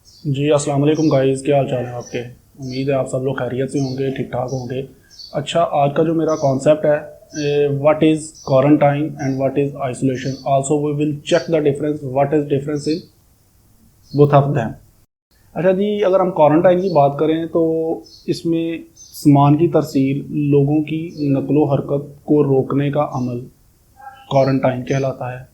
जी अस्सलाम वालेकुम गाइस, क्या हाल चाल है आपके। उम्मीद है आप सब लोग खैरियत से होंगे, ठीक ठाक होंगे। अच्छा, आज का जो मेरा कॉन्सेप्ट है, what is quarantine and what is isolation. Also we will check the difference, what is difference in both of them. अच्छा जी, अगर हम क्वारंटाइन की बात करें तो इसमें सामान की तरसील, लोगों की नकलो हरकत को रोकने का अमल क्वारंटाइन कहलाता है।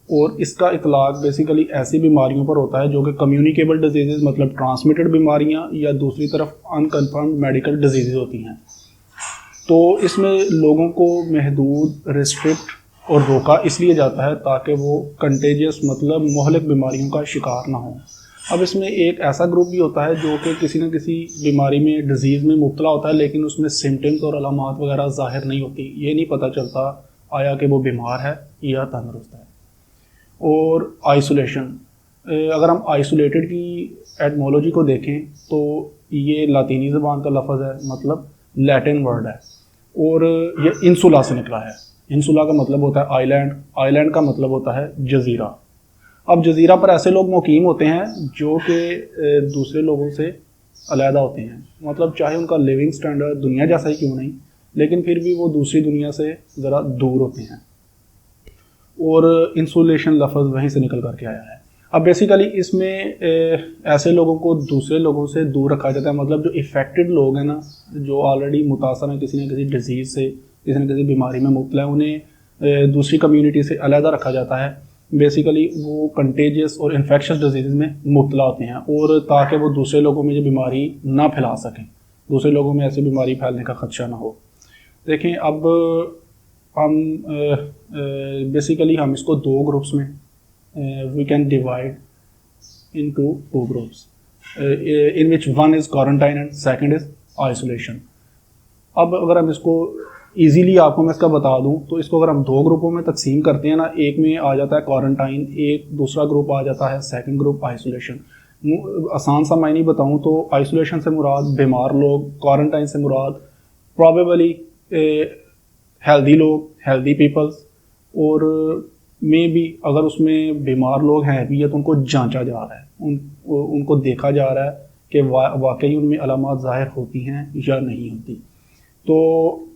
और इसका इतलाक बेसिकली ऐसी बीमारियों पर होता है जो कि कम्युनिकेबल डिजीज़ मतलब ट्रांसमिटेड बीमारियां या दूसरी तरफ अनकन्फर्म्ड मेडिकल डिजीज़ होती हैं। तो इसमें लोगों को महदूद, रिस्ट्रिक्ट और रोका इसलिए जाता है ताकि वो कंटेजियस मतलब मोहलिक बीमारियों का शिकार ना हो। अब इसमें एक ऐसा ग्रुप भी होता है जो कि किसी न किसी बीमारी में, डिजीज़ में मुब्तला होता है, लेकिन उसमें सिम्टम्स और अलामात वगैरह ज़ाहिर नहीं होती। ये नहीं पता चलता आया कि वो बीमार है या तंदुरुस्त है। और आइसोलेशन, अगर हम आइसोलेटेड की एटमोलॉजी को देखें तो ये लातीनी ज़बान का लफ्ज़ है, मतलब लैटिन वर्ड है, और ये इंसुला से निकला है। इंसुला का मतलब होता है आइलैंड, आइलैंड का मतलब होता है जजीरा। अब जजीरा पर ऐसे लोग मुकीम होते हैं जो कि दूसरे लोगों से अलहदा होते हैं, मतलब चाहे उनका लिविंग स्टैंडर्ड दुनिया जैसा ही क्यों नहीं, लेकिन फिर भी वो दूसरी दुनिया से ज़रा दूर होते हैं। और इंसुलेशन लफ्ज़ वहीं से निकल करके आया है। अब बेसिकली इसमें ऐसे लोगों को दूसरे लोगों से दूर रखा जाता है, मतलब जो इफ़ेक्टेड लोग हैं ना, जो ऑलरेडी मुतासर हैं किसी न किसी डिजीज़ से, किसी न किसी बीमारी में मुब्तला है, उन्हें दूसरी कम्युनिटी से अलहदा रखा जाता है। बेसिकली वो कंटेजियस और इन्फेक्शस डिजीज़ में मुब्तला होते हैं, और ताकि वो दूसरे लोगों में ये बीमारी ना फैला सकें, दूसरे लोगों में ऐसी बीमारी फैलने का ख़दशा ना हो। देखें, अब हम बेसिकली हम इसको दो ग्रुप्स में we can divide into two groups in which one is quarantine and second is isolation. अब अगर हम इसको इजीली आपको मैं इसका बता दूं तो इसको अगर हम दो ग्रुपों में तकसीम करते हैं ना, एक में आ जाता है क्वारंटाइन, एक दूसरा ग्रुप आ जाता है सेकंड ग्रुप आइसोलेशन। आसान सा मायने बताऊं तो आइसोलेशन से मुराद बीमार लोग, क्वारंटाइन से मुराद प्रॉबेबली हेल्दी लोग, हेल्दी पीपल्स, और मे भी अगर उसमें बीमार लोग हैं भी है तो उनको जांचा जा रहा है, उनको देखा जा रहा है कि वाकई उनमें अलामात ज़ाहिर होती हैं या नहीं होती। तो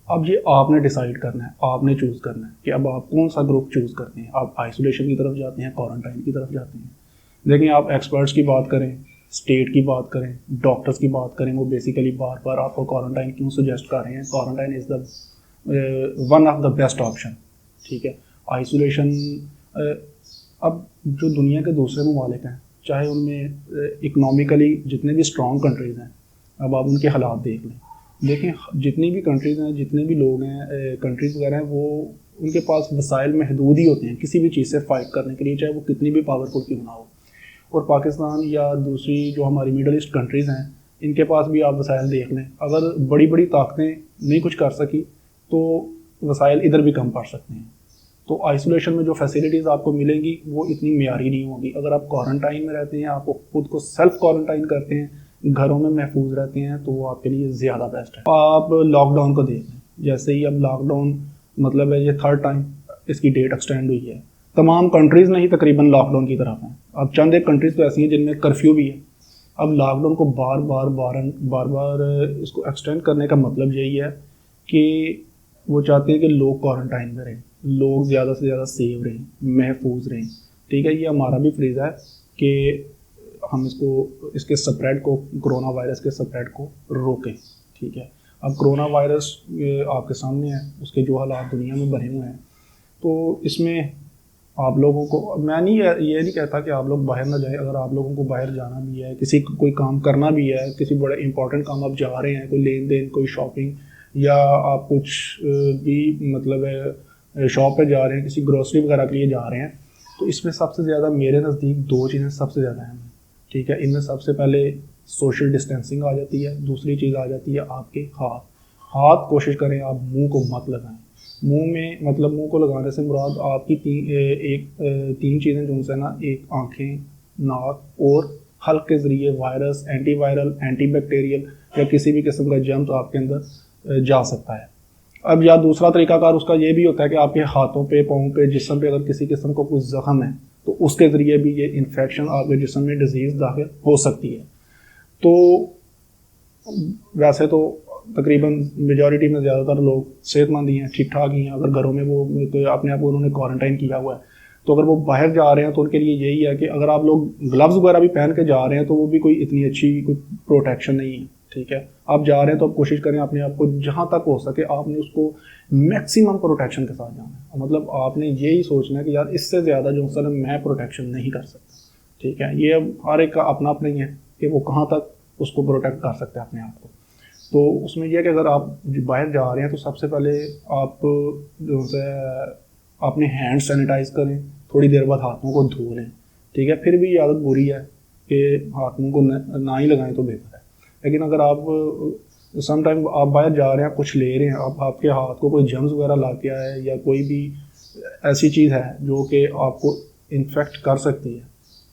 अब ये आपने डिसाइड करना है, आपने चूज़ करना है कि अब आप कौन सा ग्रुप चूज़ करते हैं। आप आइसोलेशन की तरफ जाते हैं, क्वारंटाइन की तरफ जाते हैं। लेकिन आप एक्सपर्ट्स की बात करें, स्टेट की बात करें, डॉक्टर्स की बात करें, वो बेसिकली बार बार आपको क्वारंटाइन क्यों सजेस्ट कर रहे हैं। Quarantine is the one of the best option, ठीक है। आइसोलेशन, अब जो दुनिया के दूसरे ममालिक हैं, चाहे उनमें इकनॉमिकली जितने भी स्ट्रॉन्ग कंट्रीज़ हैं, अब आप उनके हालात देख लें। देखें, जितनी भी कंट्रीज़ हैं, जितने भी लोग हैं, कंट्रीज़ वगैरह हैं, वो उनके पास वसाइल महदूद ही होते हैं किसी भी चीज़ से फ़ाइट करने के लिए, चाहे वो कितनी भी पावरफुल क्यों ना हो। और पाकिस्तान या दूसरी जो हमारी मिडल ईस्ट कंट्रीज़ हैं, इनके पास भी आप वसाइल देख लें। अगर बड़ी बड़ी ताकतें नहीं कुछ कर सकी तो वसाइल इधर भी कम पड़ सकते हैं। तो आइसोलेशन में जो फैसिलिटीज़ आपको मिलेंगी वो इतनी मियारी नहीं होगी। अगर आप क्वारंटाइन में रहते हैं, आपको खुद को सेल्फ क्वारंटाइन करते हैं, घरों में महफूज रहते हैं, तो वो आपके लिए ज़्यादा बेस्ट है। आप लॉकडाउन को देख लें, जैसे ही अब लॉकडाउन मतलब है ये थर्ड टाइम इसकी डेट एक्सटेंड हुई है। तमाम कंट्रीज़ नहीं तकरीबन लॉकडाउन की तरफ हैं। अब चंद एक कंट्रीज़ तो ऐसी हैं जिनमें कर्फ्यू भी है। अब लॉकडाउन को बार बार इसको एक्सटेंड करने का मतलब यही है कि वो चाहते हैं कि लोग क्वारंटाइन में रहें, लोग ज़्यादा से ज़्यादा सेव रहें, महफूज रहें, ठीक है। ये हमारा भी फ्रीज़ है कि हम इसके स्प्रेड को, कोरोना वायरस के स्प्रेड को रोकें, ठीक है। अब कोरोना वायरस आपके सामने है, उसके जो हालात दुनिया में बने हुए हैं, तो इसमें आप लोगों को, मैं नहीं ये नहीं कहता कि आप लोग बाहर ना जाएं। अगर आप लोगों को बाहर जाना भी है, किसी कोई काम करना भी है, किसी बड़े इंपॉर्टेंट काम आप जा रहे हैं, कोई लेन देन, कोई शॉपिंग, या आप कुछ भी मतलब है शॉप पे जा रहे हैं, किसी ग्रोसरी वगैरह के लिए जा रहे हैं, तो इसमें सबसे ज़्यादा मेरे नज़दीक दो चीज़ें सबसे ज़्यादा अहम हैं, ठीक है। इनमें सबसे पहले सोशल डिस्टेंसिंग आ जाती है, दूसरी चीज़ आ जाती है आपके हाथ कोशिश करें आप मुंह को मत लगाएं। मुंह में मतलब मुंह को लगाने से मुराद आपकी तीन चीज़ें जो है ना, एक आँखें, नाक और हल्क के ज़रिए वायरस, एंटीवायरल, एंटीबैक्टीरियल या किसी भी किस्म का जर्म आपके अंदर जा सकता है। अब या दूसरा तरीकाकार उसका ये भी होता है कि आपके हाथों पे, पाँव पे, जिस्म पे अगर किसी किस्म का कुछ ज़ख्म है तो उसके ज़रिए भी ये इन्फेक्शन आपके जिस्म में डिजीज़ दाखिल हो सकती है। तो वैसे तो तकरीबन मेजॉरिटी में ज़्यादातर लोग सेहतमंद ही हैं, ठीक ठाक ही हैं। अगर घरों में वो तो अपने आप को उन्होंने क्वारंटाइन किया हुआ है, तो अगर वो बाहर जा रहे हैं तो उनके लिए यही है कि अगर आप लोग ग्लव्स वगैरह भी पहन के जा रहे हैं तो वो भी कोई इतनी अच्छी कोई प्रोटेक्शन नहीं है, ठीक है। आप जा रहे हैं तो आप कोशिश करें अपने आप को जहाँ तक हो सके आपने उसको मैक्सिमम प्रोटेक्शन के साथ जाना है। मतलब आपने यही सोचना है कि यार इससे ज़्यादा जो सर मैं प्रोटेक्शन नहीं कर सकता, ठीक है। ये अब हर एक का अपना अपना ही है कि वो कहाँ तक उसको प्रोटेक्ट कर सकते हैं अपने आप को। तो उसमें यह है कि अगर आप बाहर जा रहे हैं तो सबसे पहले आप जो है अपने हैंड सैनिटाइज करें, थोड़ी देर बाद हाथों को धो लें, ठीक है। फिर भी ये आदत बुरी है कि हाथों को ना ही लगाएं तो बेहतर है। लेकिन अगर आप सम टाइम आप बाहर जा रहे हैं, कुछ ले रहे हैं, आप आपके हाथ को कोई जर्म्स वगैरह लग गया है या कोई भी ऐसी चीज़ है जो कि आपको इन्फेक्ट कर सकती है,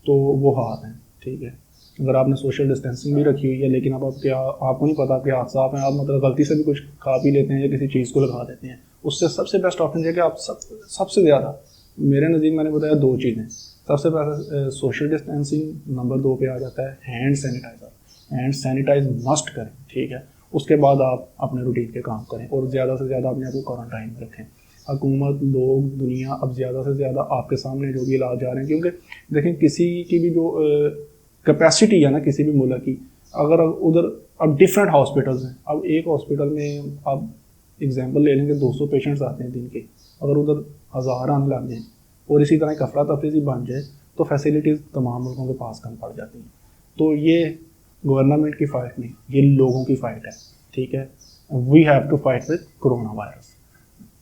तो वो हाथ हैं, ठीक है। अगर आपने सोशल डिस्टेंसिंग भी रखी हुई है लेकिन अब आपको नहीं पता आपके हाथ साफ हैं, आप मतलब गलती से भी कुछ खा पी लेते हैं या किसी चीज़ को लगा देते हैं, उससे सबसे बेस्ट ऑप्शन है कि आप सबसे ज़्यादा मेरे नज़दीक मैंने बताया 2 चीज़ें। सबसे पहले सोशल डिस्टेंसिंग, नंबर 2 पे आ जाता है hand sanitiser. Hand sanitise must करें, ठीक है। उसके बाद आप अपने रूटीन के काम करें और ज़्यादा से ज़्यादा अपने आप को क्वारंटाइन में रखें। हुकूमत, लोग, दुनिया अब ज़्यादा से ज़्यादा आपके सामने जो भी इलाज जा रहे हैं, क्योंकि देखें किसी की भी जो कैपेसिटी है ना किसी भी मुल्क की, अगर उधर अब डिफरेंट हॉस्पिटल्स हैं, अब एक हॉस्पिटल में आप एग्जांपल ले लेंगे 200 पेशेंट्स आते हैं दिन के, अगर उधर 1000 आने लग जाए और इसी तरह अफरा तफरी सी बन जाए तो फैसिलिटीज़ तमाम मुल्कों के पास कम पड़ जाती हैं। तो ये गवर्नमेंट की फ़ाइट नहीं, ये लोगों की फ़ाइट है, ठीक है। We have to fight with corona virus.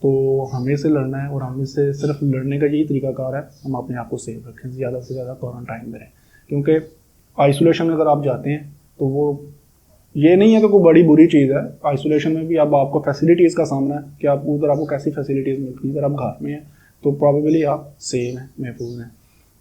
तो हमें से लड़ना है और हमें से सिर्फ लड़ने का यही तरीकाकार है, हम अपने आप को सेफ रखें, ज़्यादा से ज़्यादा क्वारंटाइन में रहें। क्योंकि आइसोलेशन में अगर आप जाते हैं तो वो ये नहीं है कि कोई बड़ी बुरी चीज़ है। आइसोलेशन में भी अब आपको फैसिलिटीज़ का सामना है कि आप उधर आपको कैसी फैसिलिटीज़ मिलती हैं। अगर आप घर में हैं तो प्रॉबेबली आप सेफ हैं, महफूज हैं।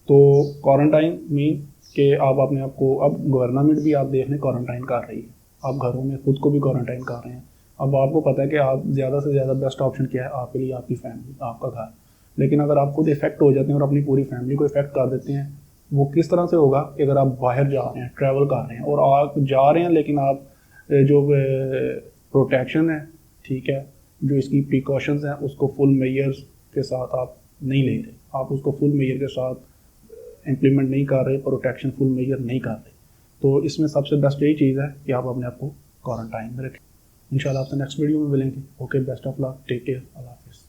तो क्वारंटाइन मीन कि आप अपने आप को, अब गवर्नमेंट भी आप देख लें क्वारंटाइन कर रही है, आप घरों में खुद को भी क्वारंटाइन कर रहे हैं। अब आपको पता है कि आप ज़्यादा से ज़्यादा बेस्ट ऑप्शन क्या है आपके लिए, आपकी फैमिली, आपका घर। लेकिन अगर आप खुद इफेक्ट हो जाते हैं और अपनी पूरी फैमिली को इफेक्ट कर देते हैं, वो किस तरह से होगा कि अगर आप बाहर जा रहे हैं, ट्रैवल कर रहे हैं और आप जा रहे हैं लेकिन आप जो प्रोटेक्शन है, ठीक है, जो इसकी प्रिकॉशंस हैं उसको फुल मेजर्स के साथ आप नहीं ले रहे, आप उसको फुल मेजर के साथ इम्प्लीमेंट नहीं कर रहे, प्रोटेक्शन फुल मेजर नहीं कर रहे, तो इसमें सबसे बेस्ट यही चीज़ है कि आप अपने आप को क्वारंटाइन में रखें। इंशाल्लाह आपसे नेक्स्ट वीडियो में मिलेंगे। Okay, best of luck, take care, अल्लाह हाफिज़।